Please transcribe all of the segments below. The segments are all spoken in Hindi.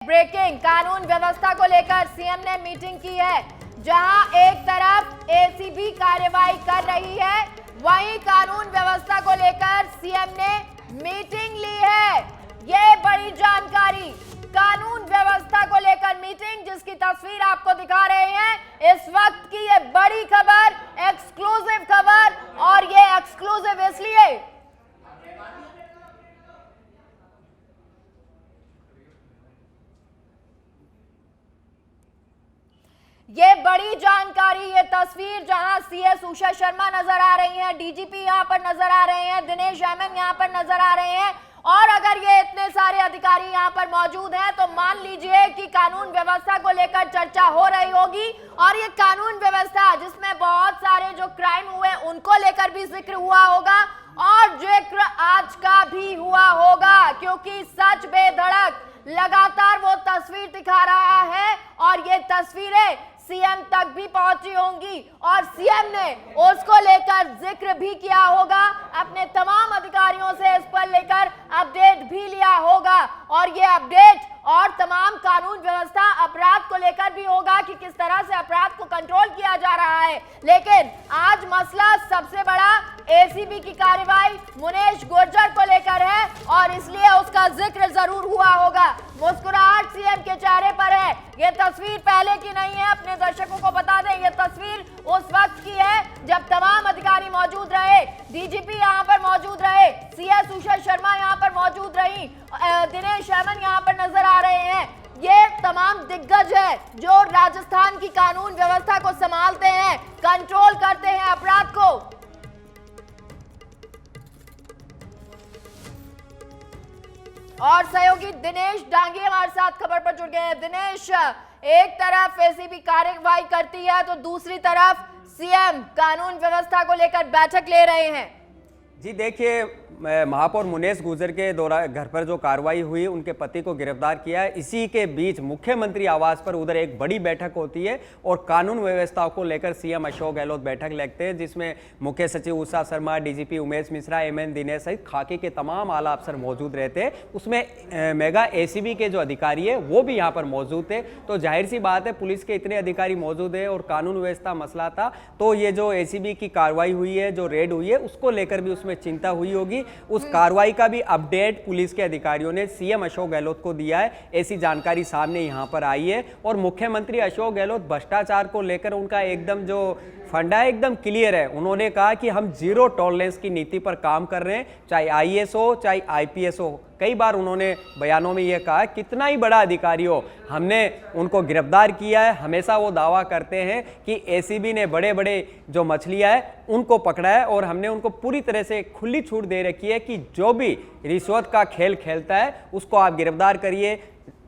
ब्रेकिंग, कानून व्यवस्था को लेकर सीएम ने मीटिंग की है। जहां एक तरफ एसीबी कार्रवाई कर रही है, वहीं कानून व्यवस्था को लेकर सीएम ने मीटिंग ली है। ये बड़ी जानकारी, कानून व्यवस्था को लेकर मीटिंग, जिसकी तस्वीर आपको दिखा रहे हैं इस वक्त की। ये बड़ी खबर, एक्सक्लूसिव खबर, और ये एक्सक्लूसिव इसलिए ये बड़ी जानकारी, ये तस्वीर जहां सीएस उषा शर्मा नजर आ रही हैं, डीजीपी यहां पर नजर आ रहे हैं, दिनेश एमएन यहां पर नजर आ रहे हैं, और अगर ये इतने सारे अधिकारी यहां पर मौजूद हैं तो मान लीजिए कि कानून व्यवस्था को लेकर चर्चा हो रही होगी। और ये कानून व्यवस्था जिसमें बहुत सारे जो क्राइम हुए उनको लेकर भी जिक्र हुआ होगा, और जिक्र आज का भी हुआ होगा, क्योंकि सच बेधड़क लगातार वो तस्वीर दिखा रहा है, और ये तस्वीरें सीएम तक भी पहुंची होंगी, और सीएम ने उसको लेकर जिक्र भी किया होगा, अपने तमाम अधिकारियों से इस पर लेकर अपडेट भी लिया होगा। और ये अपडेट और तमाम कानून व्यवस्था अपराध को लेकर भी होगा कि किस तरह से अपराध को कंट्रोल किया जा रहा है। लेकिन आज मसला सबसे बड़ा एसीबी की कार्रवाई मुनेश गुर्जर को लेकर है, और इसलिए उसका जिक्र जरूर हुआ होगा। मुस्कुराहट सीएम के चेहरे पर है। ये तस्वीर पहले की नहीं है, अपने दर्शकों को बता दें, ये तस्वीर उस वक्त की है जब तमाम अधिकारी मौजूद रहे, डीजीपी यहां पर मौजूद रहे, सीएस उषा शर्मा यहां पर मौजूद रही, दिनेश एमएन यहां पर नजर आ रहे हैं। ये तमाम दिग्गज है जो राजस्थान की कानून व्यवस्था को संभालते हैं, कंट्रोल करते हैं अपराध को। और सहयोगी दिनेश डांगी हमारे साथ खबर पर जुड़ गए हैं। दिनेश, एक तरफ एसीबी कार्रवाई करती है तो दूसरी तरफ सीएम कानून व्यवस्था को लेकर बैठक ले रहे हैं। जी देखिए, महापौर मुनेश गुर्जर के घर पर जो कार्रवाई हुई, उनके पति को गिरफ्तार किया है। इसी के बीच मुख्यमंत्री आवास पर उधर एक बड़ी बैठक होती है, और कानून व्यवस्था को लेकर सीएम अशोक गहलोत बैठक लेते हैं, जिसमें मुख्य सचिव उषा शर्मा, डीजीपी उमेश मिश्रा, एमएन दिनेश सहित खाकी के तमाम आला अफसर मौजूद रहते हैं। उसमें मेगा एसीबी के जो अधिकारी है वो भी यहाँ पर मौजूद थे। तो जाहिर सी बात है, पुलिस के इतने अधिकारी मौजूद है और कानून व्यवस्था मसला था, तो ये जो एसीबी की कार्रवाई हुई है, जो रेड हुई है, उसको लेकर भी उसमें चिंता हुई होगी। उस कार्रवाई का भी अपडेट पुलिस के अधिकारियों ने सीएम अशोक गहलोत को दिया है, ऐसी जानकारी सामने यहां पर आई है। और मुख्यमंत्री अशोक गहलोत भ्रष्टाचार को लेकर उनका एकदम जो फंडा है एकदम क्लियर है। उन्होंने कहा कि हम जीरो टॉलरेंस की नीति पर काम कर रहे हैं, चाहे आईएएस हो चाहे आईपीएस हो। कई बार उन्होंने बयानों में यह कहा, कितना ही बड़ा अधिकारी हो, हमने उनको गिरफ्तार किया है। हमेशा वो दावा करते हैं कि एसीबी ने बड़े बड़े जो मछलियां हैं उनको पकड़ा है, और हमने उनको पूरी तरह से खुली छूट दे रखी है कि जो भी रिश्वत का खेल खेलता है उसको आप गिरफ्तार करिए।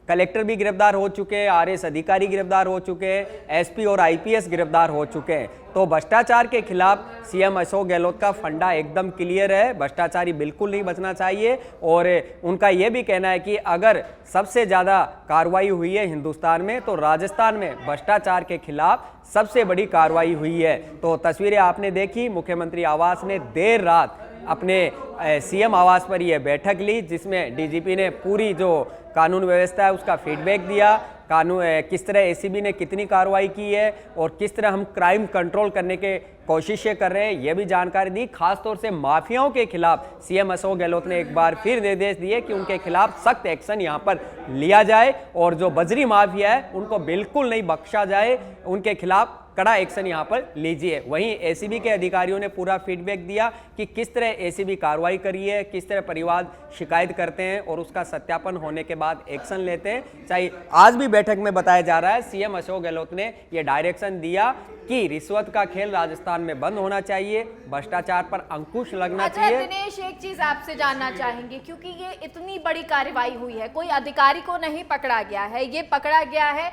कलेक्टर भी गिरफ्तार हो चुके हैं, आरएस अधिकारी गिरफ्तार हो चुके हैं, एसपी और आईपीएस गिरफ्तार हो चुके हैं। तो भ्रष्टाचार के खिलाफ सीएम अशोक गहलोत का फंडा एकदम क्लियर है, भ्रष्टाचारी बिल्कुल नहीं बचना चाहिए। और उनका यह भी कहना है कि अगर सबसे ज़्यादा कार्रवाई हुई है हिंदुस्तान में, तो राजस्थान में भ्रष्टाचार के खिलाफ सबसे बड़ी कार्रवाई हुई है। तो तस्वीरें आपने देखी, मुख्यमंत्री आवास ने देर रात अपने सीएम आवास पर यह बैठक ली, जिसमें डीजीपी ने पूरी जो कानून व्यवस्था है उसका फीडबैक दिया, कानून किस तरह एसीबी ने कितनी कार्रवाई की है और किस तरह हम क्राइम कंट्रोल करने के कोशिशें कर रहे हैं, यह भी जानकारी दी। खासतौर से माफियाओं के खिलाफ सीएम अशोक गहलोत ने एक बार फिर निर्देश दिए कि उनके खिलाफ सख्त एक्शन यहां पर लिया जाए, और जो बजरी माफिया है उनको बिल्कुल नहीं बख्शा जाए, उनके खिलाफ कड़ा एक्शन यहां पर लीजिए। वहीं एसीबी के अधिकारियों ने पूरा फीडबैक दिया कि किस तरह एसीबी कार्रवाई करी है, किस तरह परिवार शिकायत करते हैं और उसका सत्यापन होने के बाद एक्शन लेते हैं। चाहे आज भी बैठक में बताया जा रहा है, सीएम अशोक गहलोत ने यह डायरेक्शन दिया कि रिश्वत का खेल राजस्थान में बंद होना चाहिए, भ्रष्टाचार पर अंकुश लगना चाहिए। दिनेश, एक चीज आपसे जानना चाहेंगे, क्योंकि ये इतनी बड़ी कार्रवाई हुई है, कोई अधिकारी को नहीं पकड़ा गया है, ये पकड़ा गया है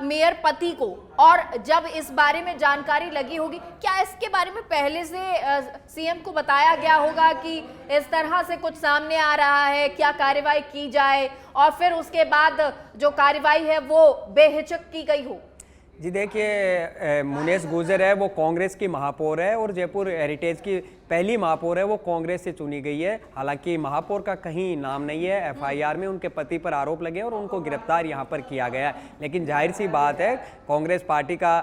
मेयर पति को, और जब इस बारे में जानकारी लगी होगी, क्या इसके बारे में पहले से सीएम को बताया गया होगा कि इस तरह से कुछ सामने आ रहा है, क्या कार्रवाई की जाए, और फिर उसके बाद जो कार्रवाई है वो बेहिचक की गई हो? जी देखिए, मुनेश गुर्जर है वो कांग्रेस की महापौर है और जयपुर हेरिटेज की पहली महापौर है वो कांग्रेस से चुनी गई है। हालांकि महापौर का कहीं नाम नहीं है, एफआईआर में उनके पति पर आरोप लगे और उनको गिरफ्तार यहाँ पर किया गया है। लेकिन जाहिर सी बात है, कांग्रेस पार्टी का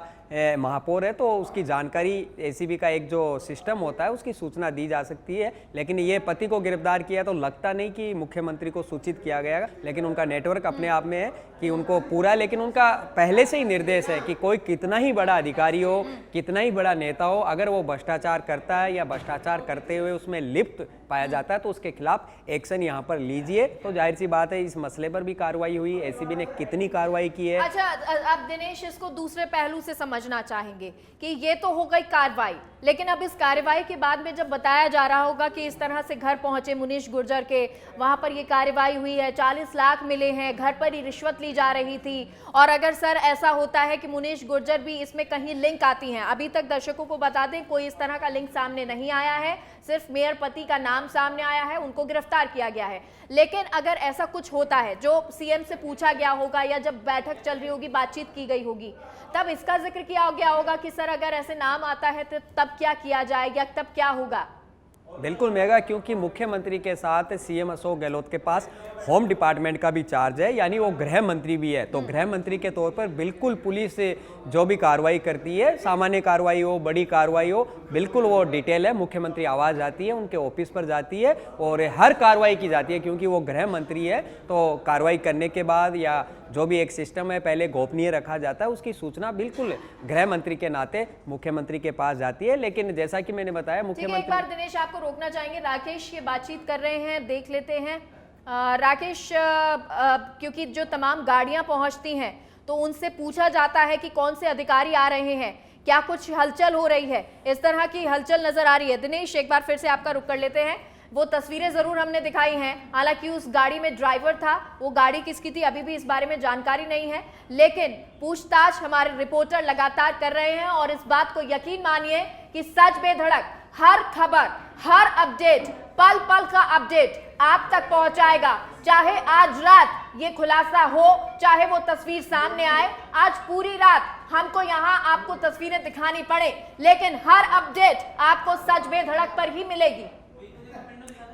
महापौर है तो उसकी जानकारी एसीबी का एक जो सिस्टम होता है उसकी सूचना दी जा सकती है। लेकिन ये पति को गिरफ्तार किया तो लगता नहीं कि मुख्यमंत्री को सूचित किया गया, लेकिन उनका नेटवर्क अपने आप में है कि उनको पूरा, लेकिन उनका पहले से ही निर्देश है कि कोई कितना ही बड़ा अधिकारी हो, कितना ही बड़ा नेता हो, अगर वो भ्रष्टाचार करता है या भ्रष्टाचार करते हुए उसमें लिप्त पाया जाता है तो उसके खिलाफ एक्शन यहाँ पर लीजिए। तो जाहिर सी बात है इस मसले पर भी कार्रवाई हुई, एसीबी ने कितनी कार्रवाई की है। अच्छा, अब दिनेश इसको दूसरे पहलू से समझना चाहेंगे कि ये तो हो गई कार्रवाई, लेकिन अब इस कार्रवाई के बाद में जब बताया जा रहा होगा कि इस तरह से घर पहुंचे मुनीश गुर्जर के, वहां पर ये कार्रवाई हुई है, 40 लाख मिले हैं, घर पर ही रिश्वत ली जा रही थी, और अगर सर ऐसा होता है कि मुनीश गुर्जर भी इसमें कहीं लिंक आती हैं, अभी तक दर्शकों को बता दें कोई इस तरह का लिंक सामने नहीं आया है, सिर्फ मेयर पति का नाम सामने आया है, उनको गिरफ्तार किया गया है। लेकिन अगर ऐसा कुछ होता है जो सीएम से पूछा गया होगा या जब बैठक चल रही होगी, बातचीत की गई होगी, तब इसका जिक्र किया गया होगा कि सर अगर ऐसे नाम आता है तो तब क्या किया जाए या तब क्या होगा। बिल्कुल मेगा, क्योंकि मुख्यमंत्री के साथ सीएम अशोक गहलोत के पास होम डिपार्टमेंट का भी चार्ज है, यानी वो गृह मंत्री भी है। तो गृह मंत्री के तौर पर बिल्कुल पुलिस जो भी कार्रवाई करती है, सामान्य कार्रवाई हो, बड़ी कार्रवाई हो, बिल्कुल वो डिटेल है, मुख्यमंत्री आवाज़ जाती है, उनके ऑफिस पर जाती है और हर कार्रवाई की जाती है। क्योंकि वो गृह मंत्री है तो कार्रवाई करने के बाद या जो भी एक सिस्टम है पहले गोपनीय रखा जाता है, उसकी सूचना बिल्कुल गृह मंत्री के नाते मुख्यमंत्री के पास जाती है। लेकिन जैसा कि मैंने बताया, मुख्यमंत्री एक बार दिनेश आपको रोकना चाहेंगे, राकेश ये बातचीत कर रहे हैं, देख लेते हैं। राकेश, क्योंकि जो तमाम गाड़ियां पहुंचती हैं तो उनसे पूछा जाता है कि कौन से अधिकारी आ रहे हैं, क्या कुछ हलचल हो रही है, इस तरह की हलचल नजर आ रही है। दिनेश एक बार फिर से आपका रुख कर लेते हैं। वो तस्वीरें जरूर हमने दिखाई हैं, हालांकि उस गाड़ी में ड्राइवर था, वो गाड़ी किसकी थी अभी भी इस बारे में जानकारी नहीं है, लेकिन पूछताछ हमारे रिपोर्टर लगातार कर रहे हैं और इस बात को यकीन मानिए कि सच बेधड़क हर खबर, हर अपडेट, पल पल का अपडेट आप तक पहुंचाएगा। चाहे आज रात ये खुलासा हो, चाहे वो तस्वीर सामने आए, आज पूरी रात हमको यहाँ आपको तस्वीरें दिखानी पड़े, लेकिन हर अपडेट आपको सच बेधड़क पर ही मिलेगी।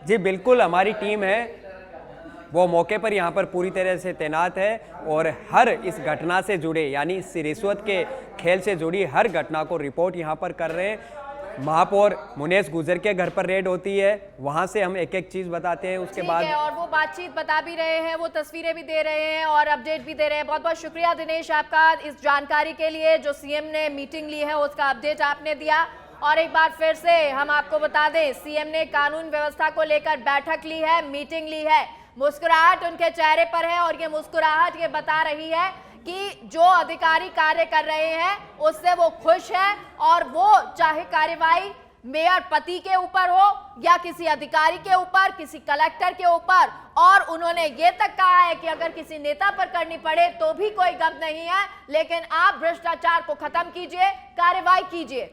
जी बिल्कुल, हमारी टीम है वो मौके पर यहाँ पर पूरी तरह से तैनात है और हर इस घटना से जुड़े, यानी इस रिश्वत के खेल से जुड़ी हर घटना को रिपोर्ट यहाँ पर कर रहे हैं। महापौर मुनेश गुर्जर के घर पर रेड होती है, वहां से हम एक एक चीज बताते हैं, उसके बाद और वो बातचीत बता भी रहे हैं, वो तस्वीरें भी दे रहे हैं और अपडेट भी दे रहे हैं। बहुत बहुत शुक्रिया दिनेश आपका इस जानकारी के लिए, जो सीएम ने मीटिंग ली है उसका अपडेट आपने दिया। और एक बार फिर से हम आपको बता दें, सीएम ने कानून व्यवस्था को लेकर बैठक ली है, मीटिंग ली है, मुस्कुराहट उनके चेहरे पर है और ये मुस्कुराहट ये बता रही है कि जो अधिकारी कार्य कर रहे हैं उससे वो खुश है, और वो चाहे कार्रवाई मेयर पति के ऊपर हो या किसी अधिकारी के ऊपर, किसी कलेक्टर के ऊपर, और उन्होंने ये तक कहा है कि अगर किसी नेता पर करनी पड़े तो भी कोई गम नहीं है, लेकिन आप भ्रष्टाचार को खत्म कीजिए, कार्रवाई कीजिए।